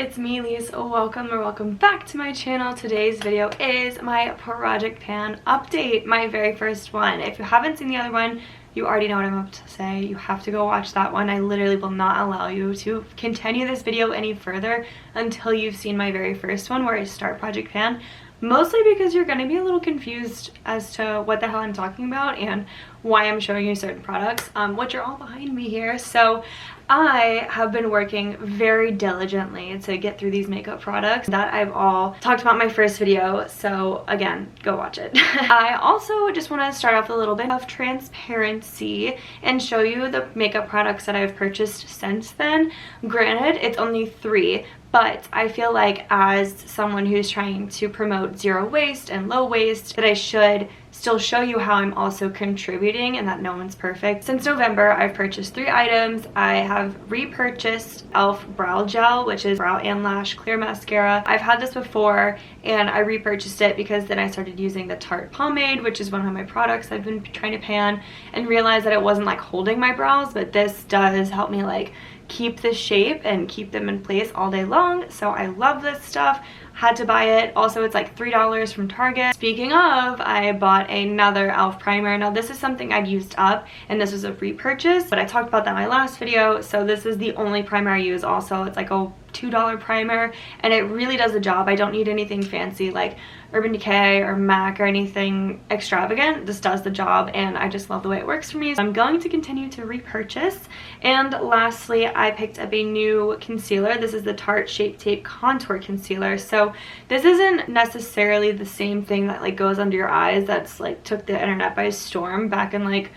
it's me, Lise. Welcome back to my channel. Today's video is my project pan update, my very first one. If you haven't seen the other one, you already know what I'm about to say. You have to go watch that one. I literally will not allow you to continue this video any further until you've seen my very first one where I start project pan. Mostly because you're going to be a little confused as to what the hell I'm talking about and why I'm showing you certain products, which are all behind me here. So I have been working very diligently to get through these makeup products that I've all talked about in my first video. So again, go watch it. I also just want to start off with a little bit of transparency and show you the makeup products that I've purchased since then. Granted, it's only 3. But I feel like as someone who's trying to promote zero waste and low waste, that I should still show you how I'm also contributing and that no one's perfect. Since November, I've purchased 3 items. I have repurchased e.l.f. Brow Gel, which is brow and lash clear mascara. I've had this before and I repurchased it because then I started using the Tarte pomade, which is one of my products I've been trying to pan, and realized that it wasn't like holding my brows, but this does help me like keep the shape and keep them in place all day long. So I love this stuff. Had to buy it. Also, it's like $3 from Target. Speaking of, I bought another e.l.f. primer. Now this is something I'd used up and this was a repurchase, but I talked about that in my last video. So this is the only primer I use. Also, it's like a $2 primer and it really does the job. I don't need anything fancy like Urban Decay or MAC or anything extravagant. This does the job and I just love the way it works for me. So I'm going to continue to repurchase. And lastly, I picked up a new concealer. This is the Tarte Shape Tape Contour Concealer. So this isn't necessarily the same thing that like goes under your eyes that's like took the internet by storm back in like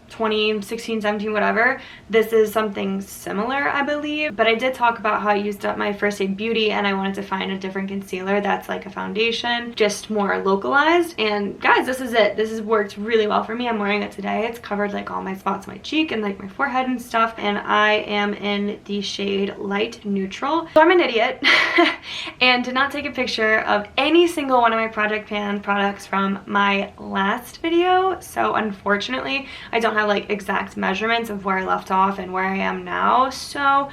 2016, 17, whatever. This is something similar, I believe, but I did talk about how I used up my First Aid Beauty and I wanted to find a different concealer that's like a foundation, just more localized. And guys, this is it. This has worked really well for me. I'm wearing it today. It's covered like all my spots on my cheek and like my forehead and stuff, and I am in the shade Light Neutral. So I'm an idiot and did not take a picture of any single one of my Project Pan products from my last video, so unfortunately I don't have like exact measurements of where I left off and where I am now. So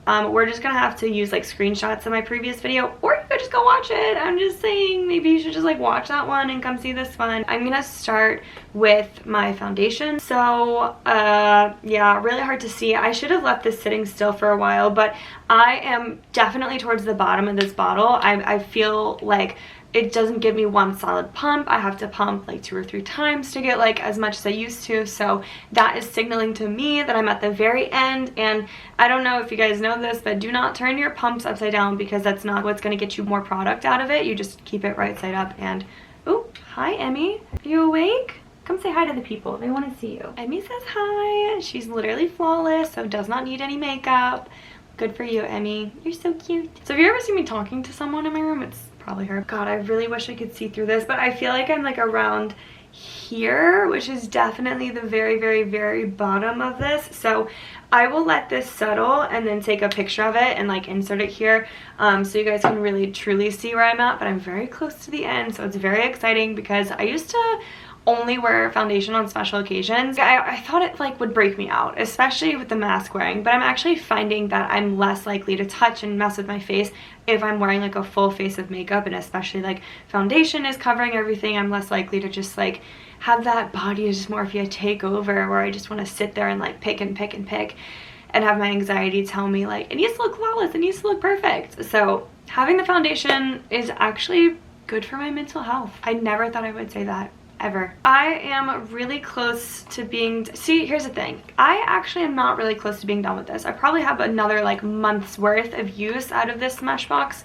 we're just gonna have to use like screenshots of my previous video, or you could just go watch it. I'm just saying maybe you should just like watch that one and come see this one. I'm gonna start with my foundation. So yeah, really hard to see. I should have left this sitting still for a while, but I am definitely towards the bottom of this bottle. I feel like it doesn't give me one solid pump. I have to pump like 2 or 3 times to get like as much as I used to. So that is signaling to me that I'm at the very end. And I don't know if you guys know this, but do not turn your pumps upside down because that's not what's going to get you more product out of it. You just keep it right side up. And oh, hi Emmy. Are you awake? Come say hi to the people. They want to see you. Emmy says hi. She's literally flawless, so does not need any makeup. Good for you, Emmy. You're so cute. So if you ever see me talking to someone in my room, it's probably her. God, I really wish I could see through this, but I feel like I'm like around here, which is definitely the very bottom of this. So I will let this settle and then take a picture of it and like insert it here, so you guys can really truly see where I'm at. But I'm very close to the end, so it's very exciting because I used to only wear foundation on special occasions. I thought it like would break me out, especially with the mask wearing, but I'm actually finding that I'm less likely to touch and mess with my face if I'm wearing like a full face of makeup, and especially like foundation is covering everything. I'm less likely to just like have that body dysmorphia take over where I just want to sit there and like pick and have my anxiety tell me like it needs to look flawless, it needs to look perfect. So having the foundation is actually good for my mental health. I never thought I would say that ever. I am really close to being, see, here's the thing. I actually am not really close to being done with this. I probably have another like month's worth of use out of this Smashbox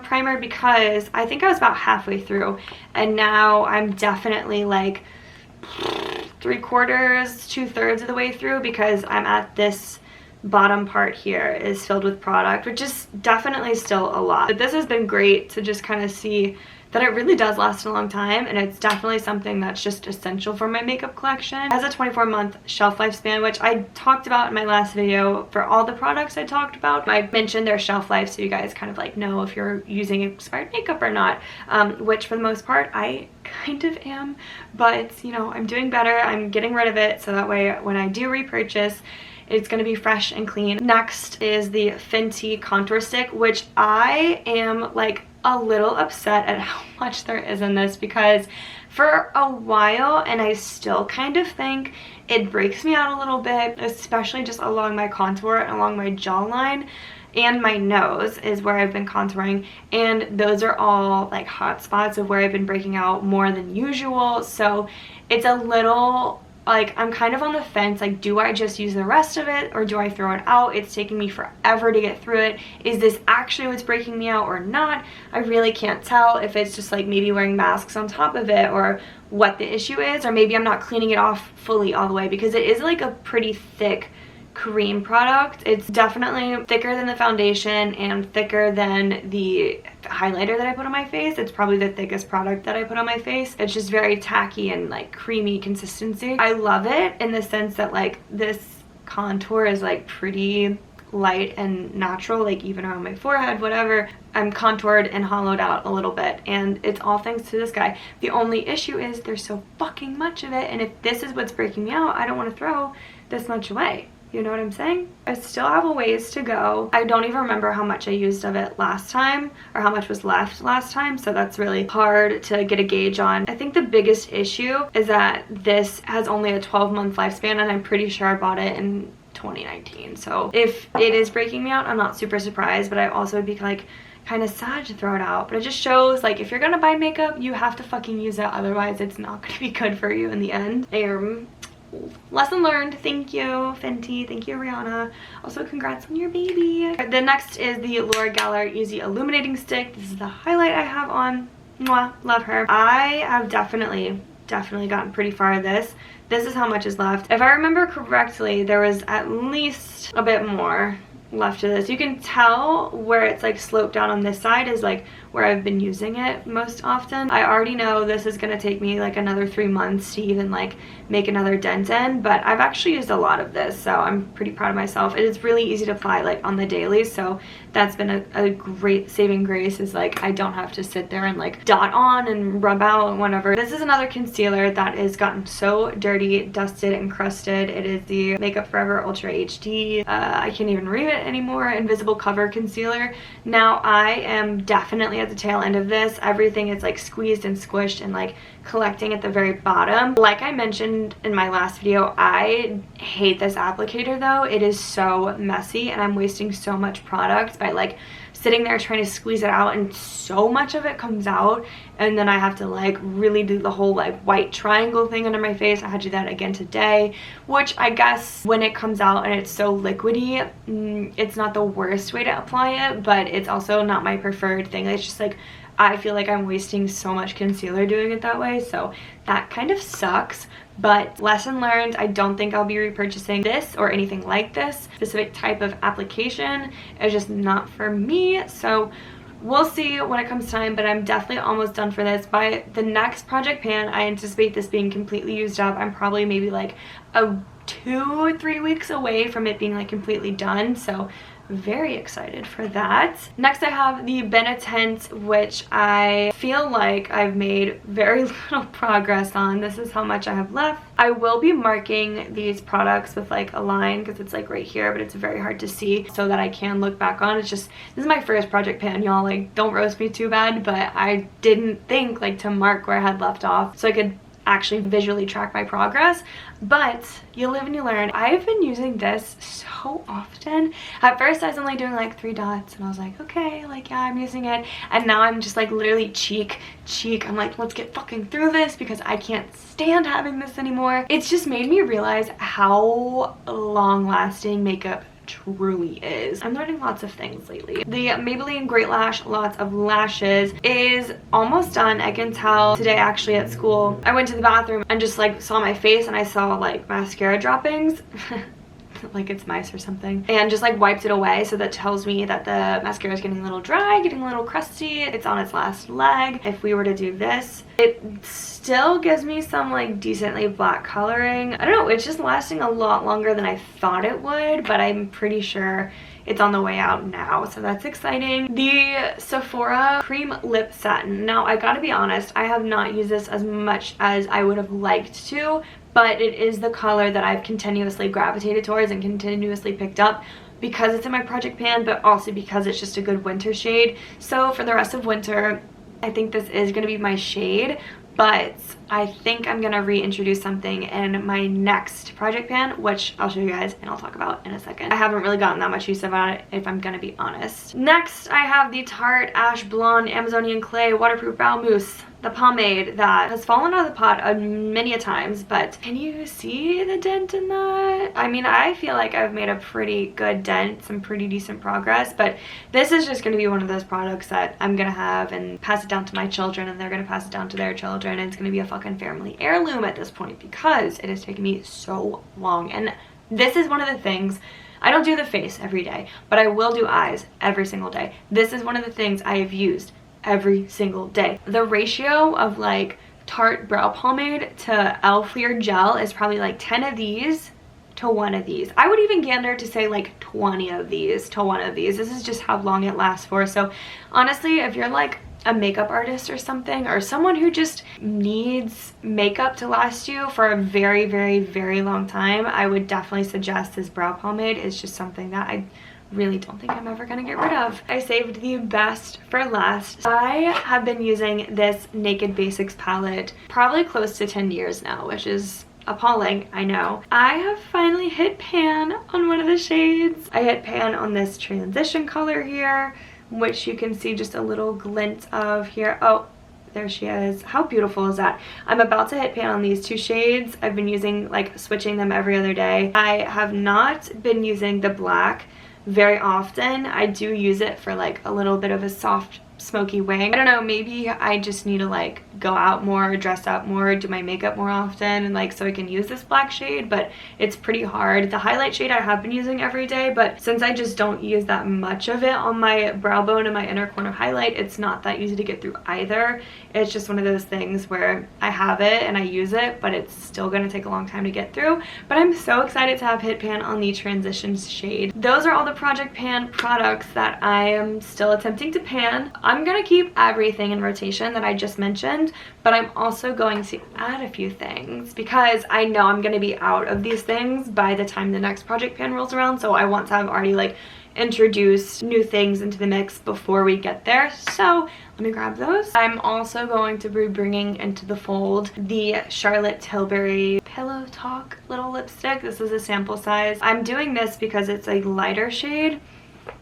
primer because I think I was about halfway through and now I'm definitely like 3/4, 2/3 of the way through because I'm at this bottom part here is filled with product, which is definitely still a lot. But this has been great to just kind of see that it really does last a long time, and it's definitely something that's just essential for my makeup collection. It has a 24-month shelf lifespan, which I talked about in my last video. For all the products I talked about, I mentioned their shelf life so you guys kind of like know if you're using expired makeup or not, which for the most part I kind of am, but you know, I'm doing better. I'm getting rid of it so that way when I do repurchase, It's going to be fresh and clean. Next is the Fenty contour stick, which I am like a little upset at how much there is in this, because for a while, and I still kind of think it breaks me out a little bit, especially just along my contour and along my jawline, and my nose is where I've been contouring, and those are all like hot spots of where I've been breaking out more than usual. So it's a little like, I'm kind of on the fence, like, do I just use the rest of it or do I throw it out? It's taking me forever to get through it. Is this actually what's breaking me out or not? I really can't tell if it's just like maybe wearing masks on top of it or what the issue is, or maybe I'm not cleaning it off fully all the way, because it is like a pretty thick cream product. It's definitely thicker than the foundation and thicker than the highlighter that I put on my face. It's probably the thickest product that I put on my face. It's just very tacky and like creamy consistency. I love it in the sense that like this contour is like pretty light and natural, like even around my forehead, whatever. I'm contoured and hollowed out a little bit, and it's all thanks to this guy. The only issue is there's so fucking much of it, and if this is what's breaking me out, I don't want to throw this much away. You know what I'm saying? I still have a ways to go. I don't even remember how much I used of it last time or how much was left last time, so that's really hard to get a gauge on. I think the biggest issue is that this has only a 12-month lifespan, and I'm pretty sure I bought it in 2019. So if it is breaking me out, I'm not super surprised, but I also would be like kind of sad to throw it out. But it just shows like if you're gonna buy makeup, you have to fucking use it, otherwise it's not gonna be good for you in the end. Lesson learned. Thank you, Fenty. Thank you, Rihanna. Also, congrats on your baby. The next is the Laura Geller Easy Illuminating Stick. This is the highlight I have on. Mwah, love her. I have definitely gotten pretty far in this. This is how much is left. If I remember correctly, there was at least a bit more left of this. You can tell where it's like sloped down on this side is like where I've been using it most often. I already know this is gonna take me like another 3 months to even like make another dent in, but I've actually used a lot of this, so I'm pretty proud of myself. It is really easy to apply like on the daily, so that's been a great saving grace, is like I don't have to sit there and like dot on and rub out and whatever. This is another concealer that has gotten so dirty, dusted, and crusted. It is the Makeup Forever Ultra HD, I can't even read it anymore, Invisible Cover Concealer. Now I am definitely at the tail end of this. Everything is like squeezed and squished and like collecting at the very bottom. Like I mentioned in my last video, I hate this applicator though. It is so messy and I'm wasting so much product by like sitting there trying to squeeze it out, and so much of it comes out, and then I have to like really do the whole like white triangle thing under my face. I had to do that again today, which I guess when it comes out and it's so liquidy, it's not the worst way to apply it, but it's also not my preferred thing. It's just like I feel like I'm wasting so much concealer doing it that way, so that kind of sucks. But lesson learned, I don't think I'll be repurchasing this or anything like this specific type of application. It's just not for me, so we'll see when it comes time, but I'm definitely almost done for this. By the next project pan, I anticipate this being completely used up. I'm probably maybe like 2 or 3 weeks away from it being like completely done, so very excited for that. Next I have the Benetint, which I feel like I've made very little progress on. This is how much I have left. I will be marking these products with like a line because it's like right here, but it's very hard to see, so that I can look back on. It's just, this is my first project pan, y'all, like don't roast me too bad, but I didn't think like to mark where I had left off so I could actually visually track my progress. But you live and you learn. I've been using this so often. At first I was only doing like 3 dots and I was like, okay, like yeah, I'm using it, and now I'm just like literally cheek. I'm like, let's get fucking through this because I can't stand having this anymore. It's just made me realize how long lasting makeup truly is. I'm learning lots of things lately. The Maybelline Great Lash Lots of Lashes is almost done. I can tell today actually at school, I went to the bathroom and just like saw my face and I saw like mascara droppings like it's mice or something, and just like wiped it away, so that tells me that the mascara is getting a little dry, getting a little crusty. It's on its last leg. If we were to do this, it still gives me some like decently black coloring. I don't know, it's just lasting a lot longer than I thought it would, but I'm pretty sure it's on the way out now, so that's exciting. The Sephora Cream Lip Satin. Now I gotta be honest, I have not used this as much as I would have liked to, but it is the color that I've continuously gravitated towards and continuously picked up because it's in my project pan, but also because it's just a good winter shade. So for the rest of winter, I think this is going to be my shade, but I think I'm going to reintroduce something in my next project pan, which I'll show you guys and I'll talk about in a second. I haven't really gotten that much use about it, if I'm going to be honest. Next, I have the Tarte Ash Blonde Amazonian Clay Waterproof Brow Mousse, the pomade that has fallen out of the pot many a times, but can you see the dent in that? I mean, I feel like I've made a pretty good dent, some pretty decent progress, but this is just going to be one of those products that I'm going to have and pass it down to my children, and they're going to pass it down to their children, and it's going to be a fucking family heirloom at this point because it has taken me so long. And this is one of the things, I don't do the face every day, but I will do eyes every single day. This is one of the things I have used every single day. The ratio of like Tarte brow pomade to elf clear gel is probably like 10 of these to 1 of these. I would even gander to say like 20 of these to 1 of these. This is just how long it lasts for. So honestly, if you're like a makeup artist or something, or someone who just needs makeup to last you for a very, very, very long time, I would definitely suggest this brow pomade. It's just something that I really don't think I'm ever gonna get rid of. I saved the best for last. I have been using this Naked Basics palette probably close to 10 years now, which is appalling, I know. I have finally hit pan on one of the shades. I hit pan on this transition color here, which you can see just a little glint of here. Oh, there she is. How beautiful is that? I'm about to hit pan on these 2 shades. I've been using, like, switching them every other day. I have not been using the black very often. I do use it for like a little bit of a soft smoky wing. I don't know, maybe I just need to like go out more, dress up more, do my makeup more often, and like so I can use this black shade, but it's pretty hard. The highlight shade I have been using every day, but since I just don't use that much of it on my brow bone and my inner corner highlight, it's not that easy to get through either. It's just one of those things where I have it and I use it, but it's still gonna take a long time to get through. But I'm so excited to have hit pan on the transitions shade. Those are all the project pan products that I am still attempting to pan. I'm gonna keep everything in rotation that I just mentioned, but I'm also going to add a few things because I know I'm gonna be out of these things by the time the next project pan rolls around, so I want to have already like introduced new things into the mix before we get there. So let me grab those. I'm also going to be bringing into the fold the Charlotte Tilbury Pillow Talk little lipstick. This is a sample size. I'm doing this because it's a lighter shade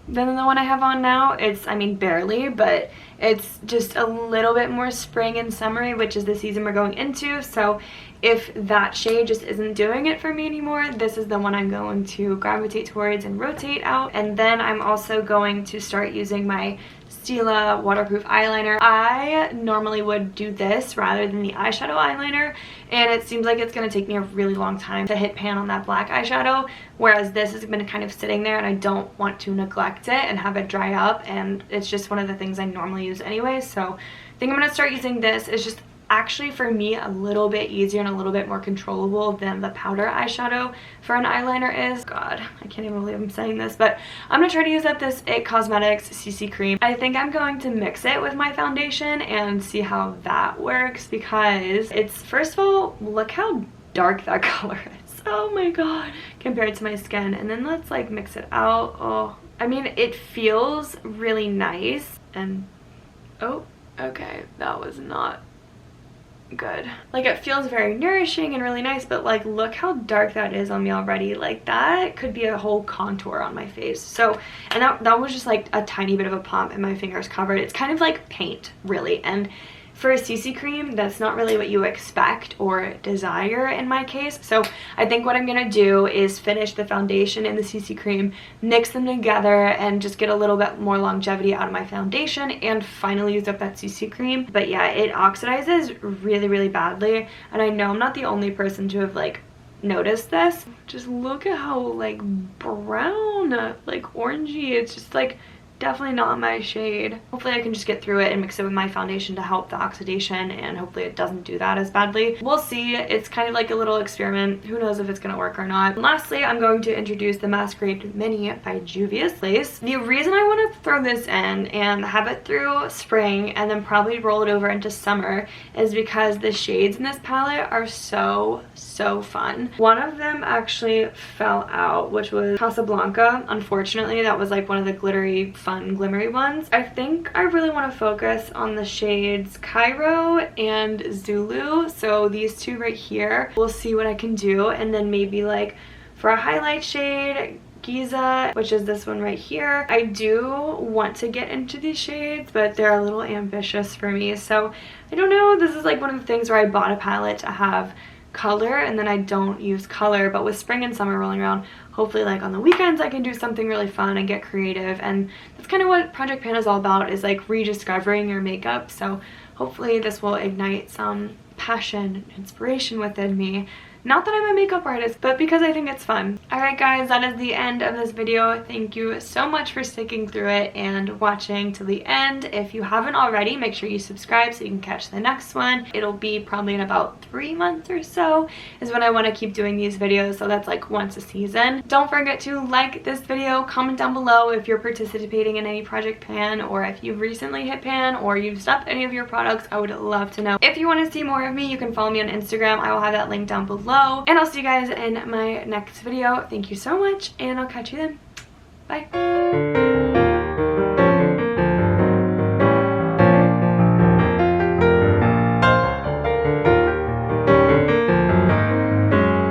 than the one I have on now. It's, I mean, barely, but it's just a little bit more spring and summery, which is the season we're going into. So if that shade just isn't doing it for me anymore, this is the one I'm going to gravitate towards and rotate out. And then I'm also going to start using my Stila waterproof eyeliner. I normally would do this rather than the eyeshadow eyeliner, and it seems like it's going to take me a really long time to hit pan on that black eyeshadow, whereas this has been kind of sitting there and I don't want to neglect it and have it dry up, and it's just one of the things I normally use anyway. So I think I'm going to start using this. It's just actually for me a little bit easier and a little bit more controllable than the powder eyeshadow for an eyeliner is. God, I can't even believe I'm saying this, but I'm gonna try to use up this IT Cosmetics CC cream. I think I'm going to mix it with my foundation and see how that works, because it's, first of all, look how dark that color is. Oh my god, compared to my skin. And then let's like mix it out. Oh, I mean, it feels really nice, and oh, okay, that was not good. Like, it feels very nourishing and really nice, but like look how dark that is on me already. Like, that could be a whole contour on my face. So, and that was just like a tiny bit of a pump and my fingers covered. It's kind of like paint, really. And for a CC cream, that's not really what you expect or desire in my case. So I think what I'm gonna do is finish the foundation and the CC cream, mix them together, and just get a little bit more longevity out of my foundation and finally use up that CC cream. But yeah, it oxidizes really, really badly, and I know I'm not the only person to have like noticed this. Just look at how like brown, like orangey, it's just like definitely not my shade. Hopefully I can just get through it and mix it with my foundation to help the oxidation, and hopefully it doesn't do that as badly. We'll see. It's kind of like a little experiment. Who knows if it's gonna work or not. And lastly, I'm going to introduce the Masquerade Mini by Juvia's Lace. The reason I want to throw this in and have it through spring and then probably roll it over into summer is because the shades in this palette are so fun. One of them actually fell out, which was Casablanca. Unfortunately, that was like one of the glittery, fun, glimmery ones. I think I really want to focus on the shades Cairo and Zulu. So these two right here. We'll see what I can do, and then maybe like for a highlight shade, Giza, which is this one right here. I do want to get into these shades, but they're a little ambitious for me. So I don't know. This is like one of the things where I bought a palette to have color and then I don't use color, but with spring and summer rolling around, hopefully like on the weekends I can do something really fun and get creative. And that's kind of what Project Pan is all about, is like rediscovering your makeup. So hopefully this will ignite some passion and inspiration within me. Not that I'm a makeup artist, but because I think it's fun. Alright guys, that is the end of this video. Thank you so much for sticking through it and watching to the end. If you haven't already, make sure you subscribe so you can catch the next one. It'll be probably in about 3 months or so is when I want to keep doing these videos, so that's like once a season. Don't forget to like this video, comment down below if you're participating in any Project Pan, or if you've recently hit Pan or used up any of your products. I would love to know. If you want to see more of me, you can follow me on Instagram. I will have that link down below. And I'll see you guys in my next video. Thank you so much, and I'll catch you then. Bye.